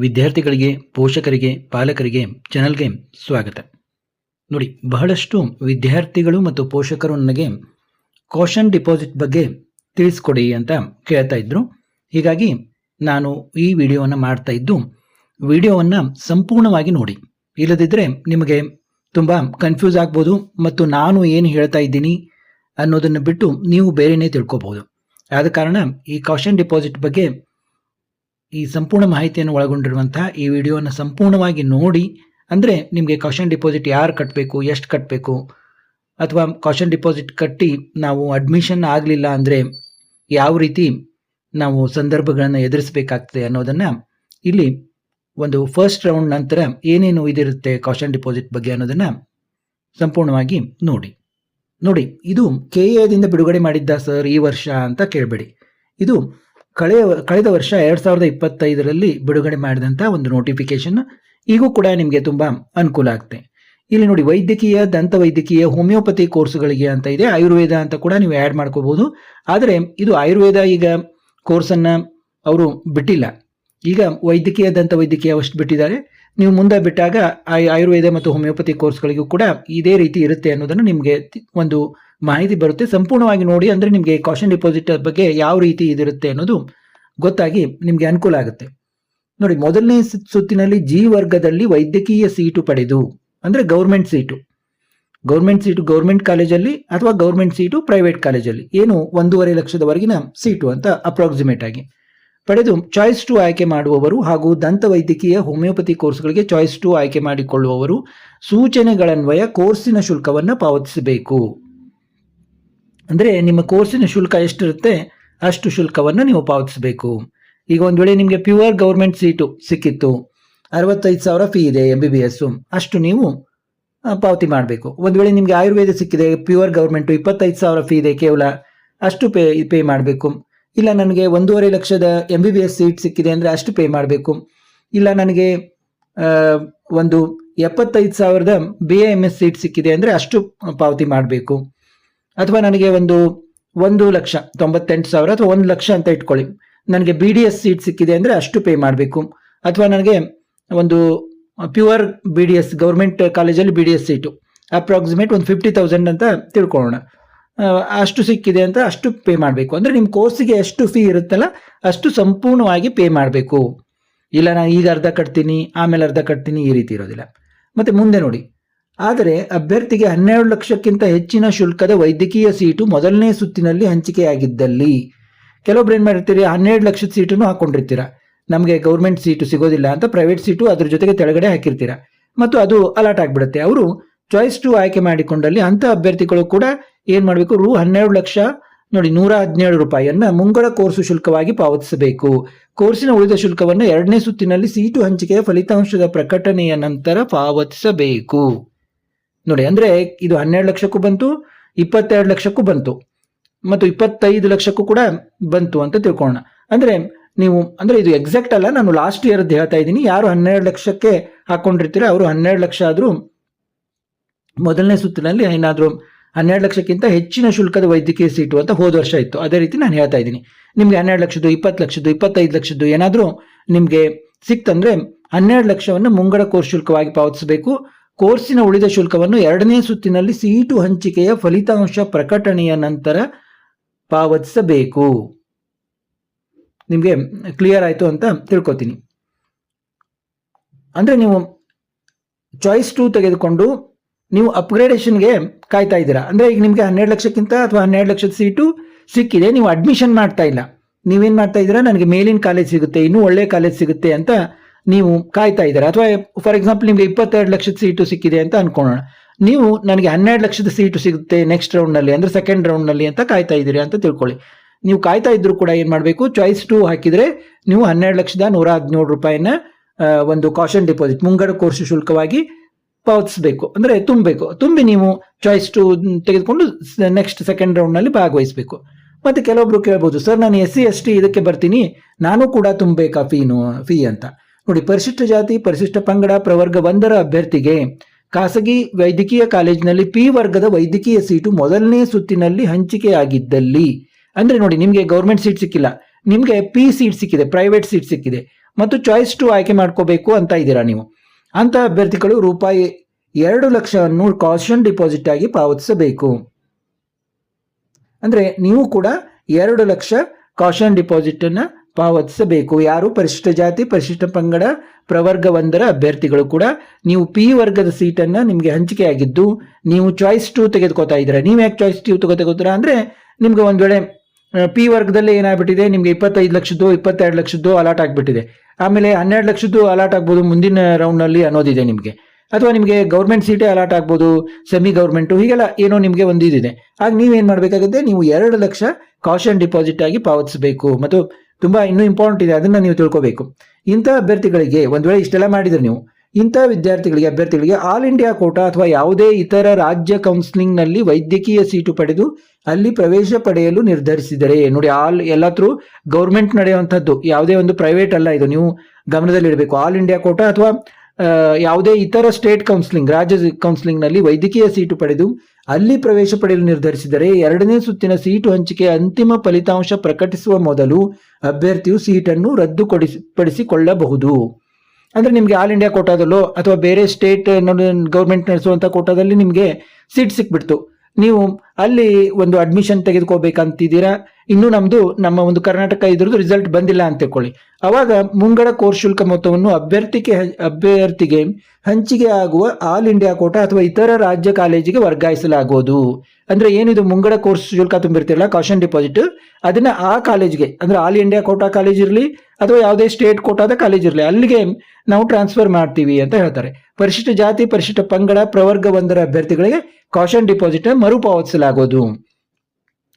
ವಿದ್ಯಾರ್ಥಿಗಳಿಗೆ, ಪೋಷಕರಿಗೆ, ಪಾಲಕರಿಗೆ ಚಾನಲ್ಗೆ ಸ್ವಾಗತ. ನೋಡಿ, ಬಹಳಷ್ಟು ವಿದ್ಯಾರ್ಥಿಗಳು ಮತ್ತು ಪೋಷಕರು ನನಗೆ ಕಾಷನ್ ಡಿಪಾಸಿಟ್ ಬಗ್ಗೆ ತಿಳಿಸ್ಕೊಡಿ ಅಂತ ಕೇಳ್ತಾ ಇದ್ರು. ಹೀಗಾಗಿ ನಾನು ಈ ವಿಡಿಯೋವನ್ನು ಮಾಡ್ತಾ ಇದ್ದು, ವಿಡಿಯೋವನ್ನು ಸಂಪೂರ್ಣವಾಗಿ ನೋಡಿ. ಇಲ್ಲದಿದ್ದರೆ ನಿಮಗೆ ತುಂಬ ಕನ್ಫ್ಯೂಸ್ ಆಗ್ಬೋದು ಮತ್ತು ನಾನು ಏನು ಹೇಳ್ತಾ ಇದ್ದೀನಿ ಅನ್ನೋದನ್ನು ಬಿಟ್ಟು ನೀವು ಬೇರೆಯೇ ತಿಳ್ಕೊಬೋದು. ಆದ ಕಾರಣ ಈ ಕಾಷನ್ ಡಿಪಾಸಿಟ್ ಬಗ್ಗೆ ಈ ಸಂಪೂರ್ಣ ಮಾಹಿತಿಯನ್ನು ಒಳಗೊಂಡಿರುವಂತಹ ಈ ವಿಡಿಯೋವನ್ನು ಸಂಪೂರ್ಣವಾಗಿ ನೋಡಿ. ಅಂದರೆ ನಿಮಗೆ ಕಾಷನ್ ಡಿಪಾಸಿಟ್ ಯಾರು ಕಟ್ಟಬೇಕು, ಎಷ್ಟು ಕಟ್ಟಬೇಕು, ಅಥವಾ ಕಾಷನ್ ಡಿಪಾಸಿಟ್ ಕಟ್ಟಿ ನಾವು ಅಡ್ಮಿಷನ್ ಆಗಲಿಲ್ಲ ಅಂದರೆ ಯಾವ ರೀತಿ ನಾವು ಸಂದರ್ಭಗಳನ್ನು ಎದುರಿಸಬೇಕಾಗ್ತದೆ ಅನ್ನೋದನ್ನು ಇಲ್ಲಿ ಒಂದು ಫಸ್ಟ್ ರೌಂಡ್ ನಂತರ ಏನೇನು ಇದಿರುತ್ತೆ ಕಾಷನ್ ಡಿಪಾಸಿಟ್ ಬಗ್ಗೆ ಅನ್ನೋದನ್ನು ಸಂಪೂರ್ಣವಾಗಿ ನೋಡಿ. ಇದು KA ಬಿಡುಗಡೆ ಮಾಡಿದ್ದ ಸರ್ ಈ ವರ್ಷ ಅಂತ ಕೇಳಬೇಡಿ. ಇದು ಕಳೆದ ವರ್ಷ 2025ರಲ್ಲಿ ಬಿಡುಗಡೆ ಮಾಡಿದಂಥ ಒಂದು ನೋಟಿಫಿಕೇಶನ್. ಈಗೂ ಕೂಡ ನಿಮಗೆ ತುಂಬ ಅನುಕೂಲ ಆಗುತ್ತೆ. ಇಲ್ಲಿ ನೋಡಿ, ವೈದ್ಯಕೀಯ, ದಂತವೈದ್ಯಕೀಯ, ಹೋಮಿಯೋಪತಿ ಕೋರ್ಸ್ಗಳಿಗೆ ಅಂತ ಇದೆ. ಆಯುರ್ವೇದ ಅಂತ ಕೂಡ ನೀವು ಆ್ಯಡ್ ಮಾಡ್ಕೋಬಹುದು. ಆದರೆ ಇದು ಆಯುರ್ವೇದ ಈಗ ಕೋರ್ಸನ್ನು ಅವರು ಬಿಟ್ಟಿಲ್ಲ. ಈಗ ವೈದ್ಯಕೀಯ, ದಂತವೈದ್ಯಕೀಯ ಅಷ್ಟು ಬಿಟ್ಟಿದ್ದಾರೆ. ನೀವು ಮುಂದೆ ಬಿಟ್ಟಾಗ ಆಯುರ್ವೇದ ಮತ್ತು ಹೋಮಿಯೋಪತಿ ಕೋರ್ಸ್ಗಳಿಗೂ ಕೂಡ ಇದೇ ರೀತಿ ಇರುತ್ತೆ ಅನ್ನೋದನ್ನು ನಿಮಗೆ ಒಂದು ಮಾಹಿತಿ ಬರುತ್ತೆ. ಸಂಪೂರ್ಣವಾಗಿ ನೋಡಿ, ಅಂದರೆ ನಿಮಗೆ ಕಾಷನ್ ಡಿಪಾಸಿಟ್ ಬಗ್ಗೆ ಯಾವ ರೀತಿ ಇದಿರುತ್ತೆ ಅನ್ನೋದು ಗೊತ್ತಾಗಿ ನಿಮಗೆ ಅನುಕೂಲ ಆಗುತ್ತೆ. ನೋಡಿ, ಮೊದಲನೇ ಸುತ್ತಿನಲ್ಲಿ G ವರ್ಗದಲ್ಲಿ ವೈದ್ಯಕೀಯ ಸೀಟು ಪಡೆದು, ಅಂದರೆ ಗೌರ್ಮೆಂಟ್ ಸೀಟು ಗೌರ್ಮೆಂಟ್ ಕಾಲೇಜಲ್ಲಿ ಅಥವಾ ಗೌರ್ಮೆಂಟ್ ಸೀಟು ಪ್ರೈವೇಟ್ ಕಾಲೇಜಲ್ಲಿ ಏನು 1.5 ಲಕ್ಷದವರೆಗಿನ ಸೀಟು ಅಂತ ಅಪ್ರಾಕ್ಸಿಮೇಟ್ ಆಗಿ ಪಡೆದು ಚಾಯ್ಸ್ 2 ಆಯ್ಕೆ ಮಾಡುವವರು ಹಾಗೂ ದಂತವೈದ್ಯಕೀಯ, ಹೋಮಿಯೋಪತಿ ಕೋರ್ಸ್ಗಳಿಗೆ ಚಾಯ್ಸ್ 2 ಆಯ್ಕೆ ಮಾಡಿಕೊಳ್ಳುವವರು ಸೂಚನೆಗಳನ್ವಯ ಕೋರ್ಸಿನ ಶುಲ್ಕವನ್ನು ಪಾವತಿಸಬೇಕು. ಅಂದರೆ ನಿಮ್ಮ ಕೋರ್ಸಿನ ಶುಲ್ಕ ಎಷ್ಟಿರುತ್ತೆ ಅಷ್ಟು ಶುಲ್ಕವನ್ನು ನೀವು ಪಾವತಿಸಬೇಕು. ಈಗ ಒಂದು ವೇಳೆ ನಿಮಗೆ ಪ್ಯೂರ್ ಗೌರ್ಮೆಂಟ್ ಸೀಟು ಸಿಕ್ಕಿತ್ತು, 65,000 ಫೀ ಇದೆ MBBS, ಅಷ್ಟು ನೀವು ಪಾವತಿ ಮಾಡಬೇಕು. ಒಂದು ವೇಳೆ ನಿಮಗೆ ಆಯುರ್ವೇದ ಸಿಕ್ಕಿದೆ, ಪ್ಯೂರ್ ಗೌರ್ಮೆಂಟು 25,000 ಫೀ ಇದೆ, ಕೇವಲ ಅಷ್ಟು ಪೇ ಮಾಡಬೇಕು. ಇಲ್ಲ ನನಗೆ 1.5 ಲಕ್ಷದ MBBS ಸೀಟ್ ಸಿಕ್ಕಿದೆ ಅಂದರೆ ಅಷ್ಟು ಪೇ ಮಾಡಬೇಕು. ಇಲ್ಲ ನನಗೆ ಒಂದು 75,000ದ BAMS ಸೀಟ್ ಸಿಕ್ಕಿದೆ ಅಂದರೆ ಅಷ್ಟು ಪಾವತಿ ಮಾಡಬೇಕು. ಅಥವಾ ನನಗೆ 1,98,000 ಅಥವಾ 1 ಲಕ್ಷ ಅಂತ ಇಟ್ಕೊಳ್ಳಿ, ನನಗೆ BDS ಸೀಟ್ ಸಿಕ್ಕಿದೆ ಅಂದರೆ ಅಷ್ಟು ಪೇ ಮಾಡಬೇಕು. ಅಥವಾ ನನಗೆ ಒಂದು ಪ್ಯೂರ್ BDS ಗೌರ್ಮೆಂಟ್ ಕಾಲೇಜಲ್ಲಿ BDS ಸೀಟು ಅಪ್ರಾಕ್ಸಿಮೇಟ್ ಒಂದು 50,000 ಅಂತ ತಿಳ್ಕೊಳ್ಳೋಣ, ಅಷ್ಟು ಸಿಕ್ಕಿದೆ ಅಂತ ಅಷ್ಟು ಪೇ ಮಾಡಬೇಕು. ಅಂದರೆ ನಿಮ್ಮ ಕೋರ್ಸಿಗೆ ಎಷ್ಟು ಫೀ ಇರುತ್ತಲ್ಲ ಅಷ್ಟು ಸಂಪೂರ್ಣವಾಗಿ ಪೇ ಮಾಡಬೇಕು. ಇಲ್ಲ ನಾನು ಈಗ ಅರ್ಧ ಕಟ್ತೀನಿ ಆಮೇಲೆ ಅರ್ಧ ಕಟ್ತೀನಿ, ಈ ರೀತಿ ಇರೋದಿಲ್ಲ. ಮತ್ತು ಮುಂದೆ ನೋಡಿ, ಆದರೆ ಅಭ್ಯರ್ಥಿಗೆ 12 ಲಕ್ಷಕ್ಕಿಂತ ಹೆಚ್ಚಿನ ಶುಲ್ಕದ ವೈದ್ಯಕೀಯ ಸೀಟು ಮೊದಲನೇ ಸುತ್ತಿನಲ್ಲಿ ಹಂಚಿಕೆಯಾಗಿದ್ದಲ್ಲಿ, ಕೆಲವೊಬ್ರು ಏನು ಮಾಡಿರ್ತೀರಿ, 12 ಲಕ್ಷದ ಸೀಟನ್ನು ಹಾಕ್ಕೊಂಡಿರ್ತೀರ, ನಮಗೆ ಗೌರ್ಮೆಂಟ್ ಸೀಟು ಸಿಗೋದಿಲ್ಲ ಅಂತ ಪ್ರೈವೇಟ್ ಸೀಟು ಅದ್ರ ಜೊತೆಗೆ ತೆಳಗಡೆ ಹಾಕಿರ್ತೀರ ಮತ್ತು ಅದು ಅಲಾಟ್ ಆಗಿಬಿಡುತ್ತೆ. ಅವರು ಚಾಯ್ಸ್ 2 ಆಯ್ಕೆ ಮಾಡಿಕೊಂಡಲ್ಲಿ ಅಂಥ ಅಭ್ಯರ್ಥಿಗಳು ಕೂಡ ಏನು ಮಾಡಬೇಕು, 12 ಲಕ್ಷ ನೋಡಿ 117 ರೂಪಾಯಿಯನ್ನು ಮುಂಗಡ ಕೋರ್ಸು ಶುಲ್ಕವಾಗಿ ಪಾವತಿಸಬೇಕು. ಕೋರ್ಸಿನ ಉಳಿದ ಶುಲ್ಕವನ್ನು 2ನೇ ಸುತ್ತಿನಲ್ಲಿ ಸೀಟು ಹಂಚಿಕೆಯ ಫಲಿತಾಂಶದ ಪ್ರಕಟಣೆಯ ನಂತರ ಪಾವತಿಸಬೇಕು. ನೋಡಿ, ಅಂದರೆ ಇದು 12 ಲಕ್ಷಕ್ಕೂ ಬಂತು, 22 ಲಕ್ಷಕ್ಕೂ ಬಂತು ಮತ್ತು 25 ಲಕ್ಷಕ್ಕೂ ಕೂಡ ಬಂತು ಅಂತ ತಿಳ್ಕೊಳ್ಳೋಣ. ಅಂದರೆ ನೀವು, ಅಂದರೆ ಇದು ಎಕ್ಸಾಕ್ಟ್ ಅಲ್ಲ, ನಾನು ಲಾಸ್ಟ್ ಇಯರ್ದು ಹೇಳ್ತಾ ಇದ್ದೀನಿ. ಯಾರು 12 ಲಕ್ಷಕ್ಕೆ ಹಾಕ್ಕೊಂಡಿರ್ತೀರ ಅವರು 12 ಲಕ್ಷ ಆದರೂ ಮೊದಲನೇ ಸುತ್ತಿನಲ್ಲಿ ಏನಾದರೂ 12 ಲಕ್ಷಕ್ಕಿಂತ ಹೆಚ್ಚಿನ ಶುಲ್ಕದ ವೈದ್ಯಕೀಯ ಸೀಟು ಅಂತ ಹೋದ ವರ್ಷ ಇತ್ತು. ಅದೇ ರೀತಿ ನಾನು ಹೇಳ್ತಾ ಇದ್ದೀನಿ. ನಿಮಗೆ 12 ಲಕ್ಷದ್ದು, 20 ಲಕ್ಷದ್ದು, 25 ಲಕ್ಷದ್ದು ಏನಾದರೂ ನಿಮಗೆ ಸಿಕ್ತಂದರೆ 12 ಲಕ್ಷವನ್ನು ಮುಂಗಡ ಕೋರ್ಸ್ ಶುಲ್ಕವಾಗಿ ಪಾವತಿಸಬೇಕು. ಕೋರ್ಸಿನ ಉಳಿದ ಶುಲ್ಕವನ್ನು 2ನೇ ಸುತ್ತಿನಲ್ಲಿ ಸೀಟು ಹಂಚಿಕೆಯ ಫಲಿತಾಂಶ ಪ್ರಕಟಣೆಯ ನಂತರ ಪಾವತಿಸಬೇಕು. ನಿಮಗೆ ಕ್ಲಿಯರ್ ಆಯಿತು ಅಂತ ತಿಳ್ಕೊತೀನಿ. ಅಂದರೆ ನೀವು ಚಾಯ್ಸ್ 2 ತೆಗೆದುಕೊಂಡು ನೀವು ಅಪ್ಗ್ರೇಡೇಷನ್ಗೆ ಕಾಯ್ತಾ ಇದ್ದೀರಾ. ಅಂದರೆ ಈಗ ನಿಮಗೆ 12 ಲಕ್ಷಕ್ಕಿಂತ ಅಥವಾ 12 ಲಕ್ಷದ ಸೀಟು ಸಿಕ್ಕಿದೆ, ನೀವು ಅಡ್ಮಿಷನ್ ಮಾಡ್ತಾ ಇಲ್ಲ. ನೀವೇನು ಮಾಡ್ತಾ ಇದ್ದೀರಾ, ನನಗೆ ಮೇಲಿನ ಕಾಲೇಜ್ ಸಿಗುತ್ತೆ, ಇನ್ನೂ ಒಳ್ಳೆಯ ಕಾಲೇಜ್ ಸಿಗುತ್ತೆ ಅಂತ ನೀವು ಕಾಯ್ತಾ ಇದ್ದೀರಾ. ಅಥವಾ ಫಾರ್ ಎಕ್ಸಾಂಪಲ್ ನಿಮಗೆ 22 ಲಕ್ಷದ ಸೀಟು ಸಿಕ್ಕಿದೆ ಅಂತ ಅನ್ಕೊಳ್ಳೋಣ, ನೀವು ನನಗೆ 12 ಲಕ್ಷದ ಸೀಟು ಸಿಗುತ್ತೆ ನೆಕ್ಸ್ಟ್ ರೌಂಡ್ನಲ್ಲಿ, ಅಂದರೆ ಸೆಕೆಂಡ್ ರೌಂಡ್ನಲ್ಲಿ ಅಂತ ಕಾಯ್ತಾ ಇದ್ದೀರಿ ಅಂತ ತಿಳ್ಕೊಳ್ಳಿ. ನೀವು ಕಾಯ್ತಾ ಇದ್ರೂ ಕೂಡ ಏನು ಮಾಡಬೇಕು, ಚಾಯ್ಸ್ 2 ಹಾಕಿದರೆ ನೀವು 12,117 ರೂಪಾಯಿನ ಒಂದು ಕಾಷನ್ ಡಿಪಾಸಿಟ್ ಮುಂಗಡ ಕೋರ್ಸ್ ಶುಲ್ಕವಾಗಿ ಪಾವತಿಸಬೇಕು. ಅಂದರೆ ತುಂಬಿ ನೀವು ಚಾಯ್ಸ್ 2 ತೆಗೆದುಕೊಂಡು ನೆಕ್ಸ್ಟ್ ಸೆಕೆಂಡ್ ರೌಂಡ್ನಲ್ಲಿ ಭಾಗವಹಿಸಬೇಕು. ಮತ್ತು ಕೆಲವೊಬ್ರು ಕೇಳ್ಬೋದು, ಸರ್ ನಾನು SC ST ಇದಕ್ಕೆ ಬರ್ತೀನಿ, ನಾನು ಕೂಡ ತುಂಬಬೇಕಾ ಫೀ ಅಂತ. ನೋಡಿ, ಪರಿಶಿಷ್ಟ ಜಾತಿ, ಪರಿಶಿಷ್ಟ ಪಂಗಡ, ಪ್ರವರ್ಗ 1ರ ಅಭ್ಯರ್ಥಿಗೆ ಖಾಸಗಿ ವೈದ್ಯಕೀಯ ಕಾಲೇಜಿನಲ್ಲಿ P ವರ್ಗದ ವೈದ್ಯಕೀಯ ಸೀಟು ಮೊದಲನೇ ಸುತ್ತಿನಲ್ಲಿ ಹಂಚಿಕೆಯಾಗಿದ್ದಲ್ಲಿ, ಅಂದರೆ ನೋಡಿ ನಿಮಗೆ ಗೌರ್ಮೆಂಟ್ ಸೀಟ್ ಸಿಕ್ಕಿಲ್ಲ, ನಿಮಗೆ P ಸೀಟ್ ಸಿಕ್ಕಿದೆ, ಪ್ರೈವೇಟ್ ಸೀಟ್ ಸಿಕ್ಕಿದೆ ಮತ್ತು ಚಾಯ್ಸ್ 2 ಆಯ್ಕೆ ಮಾಡ್ಕೋಬೇಕು ಅಂತ ಇದ್ದೀರಾ ನೀವು. ಅಂತ ಅಭ್ಯರ್ಥಿಗಳು ರೂಪಾಯಿ 2,00,000 ಕಾಷನ್ ಡಿಪಾಸಿಟ್ ಆಗಿ ಪಾವತಿಸಬೇಕು. ಅಂದ್ರೆ ನೀವು ಕೂಡ 2,00,000 ಕಾಷನ್ ಡಿಪಾಸಿಟ್ ಅನ್ನ ಪಾವತಿಸಬೇಕು. ಯಾರು ಪರಿಶಿಷ್ಟ ಜಾತಿ, ಪರಿಶಿಷ್ಟ ಪಂಗಡ, ಪ್ರವರ್ಗ 1ರ ಅಭ್ಯರ್ಥಿಗಳು ಕೂಡ ನೀವು ಪಿ ವರ್ಗದ ಸೀಟನ್ನು ನಿಮಗೆ ಹಂಚಿಕೆ ಆಗಿದ್ದು ನೀವು ಚಾಯ್ಸ್ 2 ತೆಗೆದುಕೋತಾ ಇದ್ದೀರಾ. ನೀವು ಯಾಕೆ ಚಾಯ್ಸ್ 2 ತೆಗೆದುಕೋತೀರಾ ಅಂದರೆ ನಿಮ್ಗೆ ಒಂದು ವೇಳೆ ಪಿ ವರ್ಗದಲ್ಲಿ ಏನಾಗ್ಬಿಟ್ಟಿದೆ, ನಿಮಗೆ 25 ಲಕ್ಷದ್ದು 22 ಲಕ್ಷದ್ದು ಅಲಾಟ್ ಆಗಿಬಿಟ್ಟಿದೆ, ಆಮೇಲೆ 12 ಲಕ್ಷದ್ದು ಅಲಾಟ್ ಆಗ್ಬೋದು ಮುಂದಿನ ರೌಂಡ್ನಲ್ಲಿ ಅನ್ನೋದಿದೆ ನಿಮಗೆ, ಅಥವಾ ನಿಮಗೆ ಗೌರ್ಮೆಂಟ್ ಸೀಟೇ ಅಲಾಟ್ ಆಗ್ಬೋದು, ಸೆಮಿ ಗೌರ್ಮೆಂಟು, ಹೀಗೆಲ್ಲ ಏನೋ ನಿಮಗೆ ಒಂದು ಇದಿದೆ. ಆಗ ನೀವೇನು ಮಾಡಬೇಕಾಗುತ್ತೆ, ನೀವು 2,00,000 ಕಾಷನ್ ಡಿಪಾಸಿಟ್ ಆಗಿ ಪಾವತಿಸಬೇಕು. ಮತ್ತು ತುಂಬ ಇನ್ನೂ ಇಂಪಾರ್ಟೆಂಟ್ ಇದೆ, ಅದನ್ನು ನೀವು ತಿಳ್ಕೋಬೇಕು. ಇಂಥ ಅಭ್ಯರ್ಥಿಗಳಿಗೆ ಒಂದು ವೇಳೆ ಇಷ್ಟೆಲ್ಲ ಮಾಡಿದ್ರೆ ನೀವು ಇಂಥ ಅಭ್ಯರ್ಥಿಗಳಿಗೆ ಆಲ್ ಇಂಡಿಯಾ ಕೋಟಾ ಅಥವಾ ಯಾವುದೇ ಇತರ ರಾಜ್ಯ ಕೌನ್ಸಿಲಿಂಗ್ನಲ್ಲಿ ವೈದ್ಯಕೀಯ ಸೀಟು ಪಡೆದು ಅಲ್ಲಿ ಪ್ರವೇಶ ಪಡೆಯಲು ನಿರ್ಧರಿಸಿದರೆ, ನೋಡಿ ಎಲ್ಲ ಥ್ರೂ ಗೌರ್ಮೆಂಟ್ ನಡೆಯುವಂಥದ್ದು, ಯಾವುದೇ ಒಂದು ಪ್ರೈವೇಟ್ ಅಲ್ಲ, ಇದು ನೀವು ಗಮನದಲ್ಲಿಡಬೇಕು. ಆಲ್ ಇಂಡಿಯಾ ಕೋಟಾ ಅಥವಾ ಯಾವುದೇ ಇತರ ಸ್ಟೇಟ್ ಕೌನ್ಸಿಲಿಂಗ್, ರಾಜ್ಯ ಕೌನ್ಸಿಲಿಂಗ್ನಲ್ಲಿ ವೈದ್ಯಕೀಯ ಸೀಟು ಪಡೆದು ಅಲ್ಲಿ ಪ್ರವೇಶ ಪಡೆಯಲು ನಿರ್ಧರಿಸಿದರೆ 2ನೇ ಸುತ್ತಿನ ಸೀಟು ಹಂಚಿಕೆ ಅಂತಿಮ ಫಲಿತಾಂಶ ಪ್ರಕಟಿಸುವ ಮೊದಲು ಅಭ್ಯರ್ಥಿಯು ಸೀಟನ್ನು ರದ್ದುಪಡಿಸಿಕೊಳ್ಳಬಹುದು. ಅಂದರೆ ನಿಮಗೆ ಆಲ್ ಇಂಡಿಯಾ ಕೋಟಾದಲ್ಲೋ ಅಥವಾ ಬೇರೆ ಸ್ಟೇಟ್ ಗೌರ್ಮೆಂಟ್ ನಡೆಸುವಂಥ ಕೋಟಾದಲ್ಲಿ ನಿಮಗೆ ಸೀಟ್ ಸಿಕ್ಬಿಡ್ತು, ನೀವು ಅಲ್ಲಿ ಒಂದು ಅಡ್ಮಿಷನ್ ತೆಗೆದುಕೋಬೇಕಂತಿದ್ದೀರಾ, ಇನ್ನೂ ನಮ್ಮ ಒಂದು ಕರ್ನಾಟಕ ಇದ್ರದ್ದು ರಿಸಲ್ಟ್ ಬಂದಿಲ್ಲ ಅಂತ ತಿಳ್ಕೊಳ್ಳಿ. ಅವಾಗ ಮುಂಗಡ ಕೋರ್ಸ್ ಶುಲ್ಕ ಮೊತ್ತವನ್ನು ಅಭ್ಯರ್ಥಿಗೆ ಹಂಚಿಕೆ ಆಗುವ ಆಲ್ ಇಂಡಿಯಾ ಕೋಟಾ ಅಥವಾ ಇತರ ರಾಜ್ಯ ಕಾಲೇಜಿಗೆ ವರ್ಗಾಯಿಸಲಾಗುವುದು. ಅಂದ್ರೆ ಏನಿದು ಮುಂಗಡ ಕೋರ್ಸ್ ಶುಲ್ಕ ತುಂಬಿರ್ತಿರಲ್ಲ, ಕಾಷನ್ ಡಿಪಾಸಿಟ್, ಅದನ್ನ ಆ ಕಾಲೇಜ್ಗೆ, ಅಂದ್ರೆ ಆಲ್ ಇಂಡಿಯಾ ಕೋಟಾ ಕಾಲೇಜ್ ಇರಲಿ ಅಥವಾ ಯಾವುದೇ ಸ್ಟೇಟ್ ಕೋಟಾದ ಕಾಲೇಜ್ ಇರಲಿ, ಅಲ್ಲಿಗೆ ನಾವು ಟ್ರಾನ್ಸ್ಫರ್ ಮಾಡ್ತೀವಿ ಅಂತ ಹೇಳ್ತಾರೆ. ಪರಿಶಿಷ್ಟ ಜಾತಿ, ಪರಿಶಿಷ್ಟ ಪಂಗಡ, ಪ್ರವರ್ಗ 1ರ ಅಭ್ಯರ್ಥಿಗಳಿಗೆ ಕಾಷನ್ ಡಿಪಾಸಿಟ್ ಮರುಪಾವತಿಸಲಾಗುವುದು.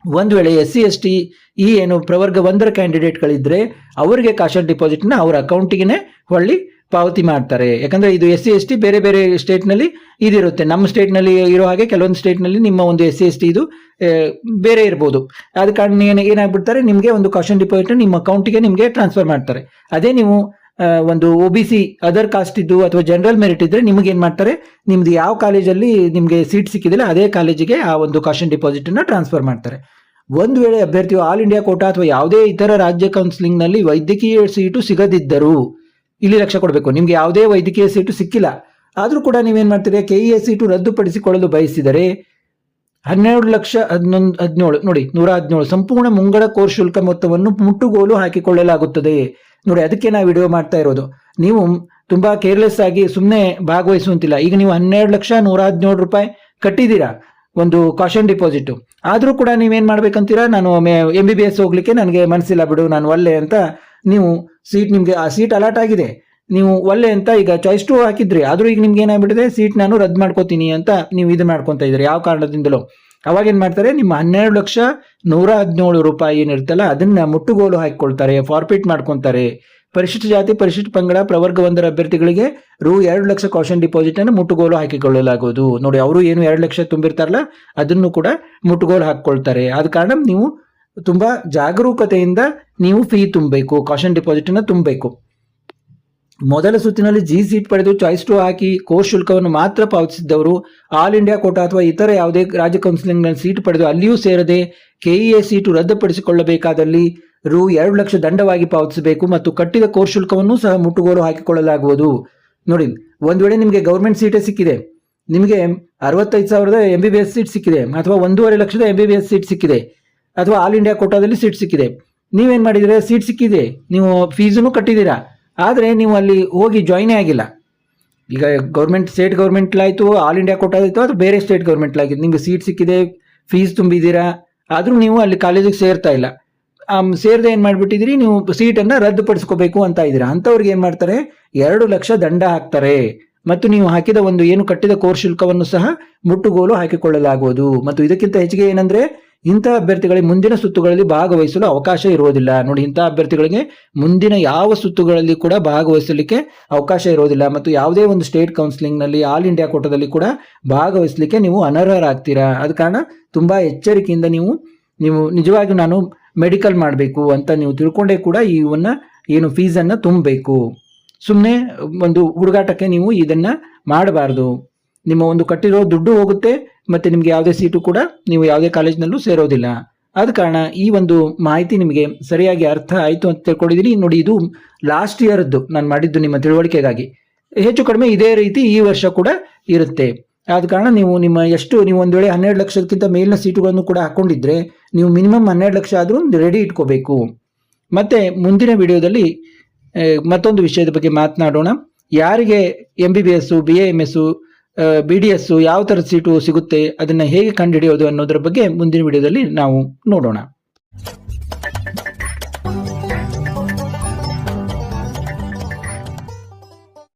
ಒಂದು ವೇಳೆ SC ST ಈ ಏನು ಪ್ರವರ್ಗ 1ರ ಕ್ಯಾಂಡಿಡೇಟ್ಗಳಿದ್ರೆ ಅವರಿಗೆ ಕಾಷನ್ ಡಿಪಾಸಿಟ್ನ ಅವ್ರ ಅಕೌಂಟಿಗೆ ಹೊಳ್ಳಿ ಪಾವತಿ ಮಾಡ್ತಾರೆ. ಯಾಕಂದ್ರೆ ಇದು SC ST ಬೇರೆ ಬೇರೆ ಸ್ಟೇಟ್ನಲ್ಲಿ ಇದಿರುತ್ತೆ, ನಮ್ಮ ಸ್ಟೇಟ್ನಲ್ಲಿ ಇರೋ ಹಾಗೆ ಕೆಲವೊಂದು ಸ್ಟೇಟ್ನಲ್ಲಿ ನಿಮ್ಮ ಒಂದು SC ST ಇದು ಬೇರೆ ಇರ್ಬೋದು. ಆದ ಕಾರಣ ಏನಾಗ್ಬಿಡ್ತಾರೆ, ನಿಮಗೆ ಒಂದು ಕಾಷನ್ ಡಿಪಾಸಿಟ್ ನಿಮ್ಮ ಅಕೌಂಟಿಗೆ ನಿಮಗೆ ಟ್ರಾನ್ಸ್ಫರ್ ಮಾಡ್ತಾರೆ. ಅದೇ ನೀವು ಒಂದು OBC ಅದರ್ ಕಾಸ್ಟ್ ಇದ್ದು ಅಥವಾ ಜನರಲ್ ಮೆರಿಟ್ ಇದ್ರೆ ನಿಮಗೆ ಏನ್ ಮಾಡ್ತಾರೆ, ನಿಮ್ದು ಯಾವ ಕಾಲೇಜಲ್ಲಿ ನಿಮಗೆ ಸೀಟ್ ಸಿಕ್ಕಿದಿಲ್ಲ ಅದೇ ಕಾಲೇಜಿಗೆ ಆ ಒಂದು ಕಾಷನ್ ಡಿಪಾಸಿಟ್ ಅನ್ನ ಟ್ರಾನ್ಸ್ಫರ್ ಮಾಡ್ತಾರೆ. ಒಂದು ವೇಳೆ ಅಭ್ಯರ್ಥಿಯು ಆಲ್ ಇಂಡಿಯಾ ಕೋಟಾ ಅಥವಾ ಯಾವುದೇ ಇತರ ರಾಜ್ಯ ಕೌನ್ಸಿಲಿಂಗ್ ನಲ್ಲಿ ವೈದ್ಯಕೀಯ ಸೀಟು ಸಿಗದಿದ್ದರೂ, ಇಲ್ಲಿ ಲಕ್ಷ್ಯ ಕೊಡಬೇಕು, ನಿಮ್ಗೆ ಯಾವುದೇ ವೈದ್ಯಕೀಯ ಸೀಟು ಸಿಕ್ಕಿಲ್ಲ ಆದ್ರೂ ಕೂಡ ನೀವೇನ್ ಮಾಡ್ತೀರಿ, KEA ಸೀಟು ರದ್ದುಪಡಿಸಿಕೊಳ್ಳಲು ಬಯಸಿದರೆ 12,17,000 ನೋಡಿ 117 ಸಂಪೂರ್ಣ ಮುಂಗಡ ಕೋರ್ಸ್ ಶುಲ್ಕ ಮೊತ್ತವನ್ನು ಮುಟ್ಟುಗೋಲು ಹಾಕಿಕೊಳ್ಳಲಾಗುತ್ತದೆ. ನೋಡಿ ಅದಕ್ಕೆ ನಾವು ವಿಡಿಯೋ ಮಾಡ್ತಾ ಇರೋದು. ನೀವು ತುಂಬಾ ಕೇರ್ಲೆಸ್ ಆಗಿ ಸುಮ್ಮನೆ ಭಾಗವಹಿಸುವಂತಿಲ್ಲ. ಈಗ ನೀವು 12,117 ರೂಪಾಯಿ ಕಟ್ಟಿದ್ದೀರಾ ಒಂದು ಕಾಷನ್ ಡಿಪಾಸಿಟ್, ಆದ್ರೂ ಕೂಡ ನೀವೇನ್ ಮಾಡ್ಬೇಕಂತೀರಾ, ನಾನು MBBS ಹೋಗ್ಲಿಕ್ಕೆ ನನಗೆ ಮನಸ್ಸಿಲ್ಲ ಬಿಡು, ನಾನು ಒಲ್ಲೆ ಅಂತ ನೀವು ನಿಮ್ಗೆ ಆ ಸೀಟ್ ಅಲಾಟ್ ಆಗಿದೆ, ನೀವು ಒಲ್ಲೆ ಅಂತ ಈಗ ಚಾಯ್ಸ್ 2 ಹಾಕಿದ್ರಿ, ಆದ್ರೂ ಈಗ ನಿಮ್ಗೆ ಏನಾಗ್ಬಿಟ್ಟಿದೆ, ಸೀಟ್ ನಾನು ರದ್ದು ಮಾಡ್ಕೋತೀನಿ ಅಂತ ನೀವು ಇದು ಮಾಡ್ಕೊತಾ ಇದ್ರಿ ಯಾವ ಕಾರಣದಿಂದಲೋ. ಅವಾಗ ಏನ್ ಮಾಡ್ತಾರೆ, ನಿಮ್ಮ 12,117 ರೂಪಾಯಿ ಏನಿರ್ತಲ್ಲ ಅದನ್ನ ಮುಟ್ಟುಗೋಲು ಹಾಕಿಕೊಳ್ತಾರೆ, ಫಾರ್ಫಿಟ್ ಮಾಡ್ಕೊಂತಾರೆ. ಪರಿಶಿಷ್ಟ ಜಾತಿ, ಪರಿಶಿಷ್ಟ ಪಂಗಡ, ಪ್ರವರ್ಗ 1ರ ಅಭ್ಯರ್ಥಿಗಳಿಗೆ ₹2,00,000 ಕಾಷನ್ ಡಿಪಾಸಿಟ್ ಅನ್ನು ಮುಟ್ಟುಗೋಲು ಹಾಕಿಕೊಳ್ಳಲಾಗುವುದು. ನೋಡಿ ಅವರು ಏನು 2,00,000 ತುಂಬಿರ್ತಾರಲ್ಲ ಅದನ್ನು ಕೂಡ ಮುಟ್ಟುಗೋಲು ಹಾಕಿಕೊಳ್ತಾರೆ. ಆದ ಕಾರಣ ನೀವು ತುಂಬಾ ಜಾಗರೂಕತೆಯಿಂದ ನೀವು ಫೀ ತುಂಬಬೇಕು, ಕಾಷನ್ ಡಿಪಾಸಿಟ್ ಅನ್ನ ತುಂಬಬೇಕು. ಮೊದಲ ಸುತ್ತಿನಲ್ಲಿ ಸೀಟ್ ಪಡೆದು ಚಾಯ್ಸ್ 2 ಹಾಕಿ ಕೋರ್ಸ್ ಶುಲ್ಕವನ್ನು ಮಾತ್ರ ಪಾವತಿಸಿದ್ದವರು ಆಲ್ ಇಂಡಿಯಾ ಕೋಟಾ ಅಥವಾ ಇತರ ಯಾವುದೇ ರಾಜ್ಯ ಕೌನ್ಸಿಲಿಂಗ್ನಲ್ಲಿ ಸೀಟ್ ಪಡೆದು ಅಲ್ಲಿಯೂ ಸೇರದೆ KEA ಸೀಟು ರದ್ದುಪಡಿಸಿಕೊಳ್ಳಬೇಕಾದಲ್ಲಿ ₹2,00,000 ದಂಡವಾಗಿ ಪಾವತಿಸಬೇಕು ಮತ್ತು ಕಟ್ಟಿದ ಕೋರ್ಸ್ ಶುಲ್ಕವನ್ನು ಸಹ ಮುಟ್ಟುಗೋಲು ಹಾಕಿಕೊಳ್ಳಲಾಗುವುದು. ನೋಡಿ ಒಂದ್ ವೇಳೆ ನಿಮಗೆ ಗೌರ್ಮೆಂಟ್ ಸೀಟೇ ಸಿಕ್ಕಿದೆ, ನಿಮಗೆ 65,000 MBBS ಸೀಟ್ ಸಿಕ್ಕಿದೆ ಅಥವಾ 1.5 ಲಕ್ಷದ MBBS ಸೀಟ್ ಸಿಕ್ಕಿದೆ ಅಥವಾ ಆಲ್ ಇಂಡಿಯಾ ಕೋಟಾದಲ್ಲಿ ಸೀಟ್ ಸಿಕ್ಕಿದೆ, ನೀವೇನ್ ಮಾಡಿದ್ರೆ ಸೀಟ್ ಸಿಕ್ಕಿದೆ, ನೀವು ಫೀಸನ್ನು ಕಟ್ಟಿದ್ದೀರಾ, ಆದರೆ ನೀವು ಅಲ್ಲಿ ಹೋಗಿ ಜಾಯಿನೇ ಆಗಿಲ್ಲ. ಈಗ ಸ್ಟೇಟ್ ಗೌರ್ಮೆಂಟ್ ಆಯಿತು, ಆಲ್ ಇಂಡಿಯಾ ಕೋಟಾ ಆಯಿತು ಅಥವಾ ಬೇರೆ ಸ್ಟೇಟ್ ಗೌರ್ಮೆಂಟ್ ಆಗಿದೆ, ನಿಮ್ಗೆ ಸೀಟ್ ಸಿಕ್ಕಿದೆ, ಫೀಸ್ ತುಂಬಿದ್ದೀರಾ, ಆದರೂ ನೀವು ಅಲ್ಲಿ ಕಾಲೇಜಿಗೆ ಸೇರ್ತಾ ಇಲ್ಲ, ಸೇರದೆ ಏನು ಮಾಡಿಬಿಟ್ಟಿದ್ದೀರಿ, ನೀವು ಸೀಟನ್ನು ರದ್ದುಪಡಿಸ್ಕೋಬೇಕು ಅಂತ ಇದ್ದೀರಾ. ಅಂಥವ್ರಿಗೆ ಏನು ಮಾಡ್ತಾರೆ, 2,00,000 ದಂಡ ಹಾಕ್ತಾರೆ ಮತ್ತು ನೀವು ಹಾಕಿದ ಒಂದು ಏನು ಕಟ್ಟಿದ ಕೋರ್ಸ್ ಶುಲ್ಕವನ್ನು ಸಹ ಮುಟ್ಟುಗೋಲು ಹಾಕಿಕೊಳ್ಳಲಾಗುವುದು. ಮತ್ತು ಇದಕ್ಕಿಂತ ಹೆಚ್ಚಿಗೆ ಏನಂದ್ರೆ, ಇಂಥ ಅಭ್ಯರ್ಥಿಗಳಿಗೆ ಮುಂದಿನ ಸುತ್ತುಗಳಲ್ಲಿ ಭಾಗವಹಿಸಲು ಅವಕಾಶ ಇರುವುದಿಲ್ಲ. ನೋಡಿ ಇಂಥ ಅಭ್ಯರ್ಥಿಗಳಿಗೆ ಮುಂದಿನ ಯಾವ ಸುತ್ತುಗಳಲ್ಲಿ ಕೂಡ ಭಾಗವಹಿಸಲಿಕ್ಕೆ ಅವಕಾಶ ಇರೋದಿಲ್ಲ ಮತ್ತು ಯಾವುದೇ ಒಂದು ಸ್ಟೇಟ್ ಕೌನ್ಸಿಲಿಂಗ್ನಲ್ಲಿ ಆಲ್ ಇಂಡಿಯಾ ಕೋಟಾದಲ್ಲಿ ಕೂಡ ಭಾಗವಹಿಸಲಿಕ್ಕೆ ನೀವು ಅನರ್ಹರಾಗ್ತೀರಾ. ಆದ ಕಾರಣ ತುಂಬಾ ಎಚ್ಚರಿಕೆಯಿಂದ ನೀವು ನಿಜವಾಗಿ ನಾನು ಮೆಡಿಕಲ್ ಮಾಡಬೇಕು ಅಂತ ನೀವು ತಿಳ್ಕೊಂಡೇ ಕೂಡ ಏನು ಫೀಸನ್ನು ತುಂಬಬೇಕು. ಸುಮ್ಮನೆ ಒಂದು ಹುಡುಗಾಟಕ್ಕೆ ನೀವು ಇದನ್ನ ಮಾಡಬಾರ್ದು. ನಿಮ್ಮ ಒಂದು ಕಟ್ಟಿರೋ ದುಡ್ಡು ಹೋಗುತ್ತೆ ಮತ್ತೆ ನಿಮ್ಗೆ ಯಾವುದೇ ಸೀಟು ಕೂಡ ನೀವು ಯಾವುದೇ ಕಾಲೇಜ್ನಲ್ಲೂ ಸೇರೋದಿಲ್ಲ. ಆದ ಕಾರಣ ಈ ಒಂದು ಮಾಹಿತಿ ನಿಮಗೆ ಸರಿಯಾಗಿ ಅರ್ಥ ಆಯಿತು ಅಂತ ತಿಳ್ಕೊಂಡಿದ್ದೀನಿ. ನೋಡಿ, ಇದು ಲಾಸ್ಟ್ ಇಯರ್ದು ನಾನು ಮಾಡಿದ್ದು ನಿಮ್ಮ ತಿಳುವಳಿಕೆಗಾಗಿ. ಹೆಚ್ಚು ಕಡಿಮೆ ಇದೇ ರೀತಿ ಈ ವರ್ಷ ಕೂಡ ಇರುತ್ತೆ. ಆದ ಕಾರಣ ನೀವು ಒಂದು ವೇಳೆ 12 ಲಕ್ಷಕ್ಕಿಂತ ಮೇಲಿನ ಸೀಟುಗಳನ್ನು ಕೂಡ ಹಾಕೊಂಡಿದ್ರೆ ನೀವು ಮಿನಿಮಮ್ 12 ಲಕ್ಷ ಆದರೂ ರೆಡಿ ಇಟ್ಕೋಬೇಕು. ಮತ್ತೆ ಮುಂದಿನ ವಿಡಿಯೋದಲ್ಲಿ ಮತ್ತೊಂದು ವಿಷಯದ ಬಗ್ಗೆ ಮಾತನಾಡೋಣ. ಯಾರಿಗೆ MBBS, BAMS, BDS ಯಾವ ಥರದ ಸೀಟು ಸಿಗುತ್ತೆ, ಅದನ್ನು ಹೇಗೆ ಕಂಡುಹಿಡಿಯೋದು ಅನ್ನೋದರ ಬಗ್ಗೆ ಮುಂದಿನ ವಿಡಿಯೋದಲ್ಲಿ ನಾವು ನೋಡೋಣ.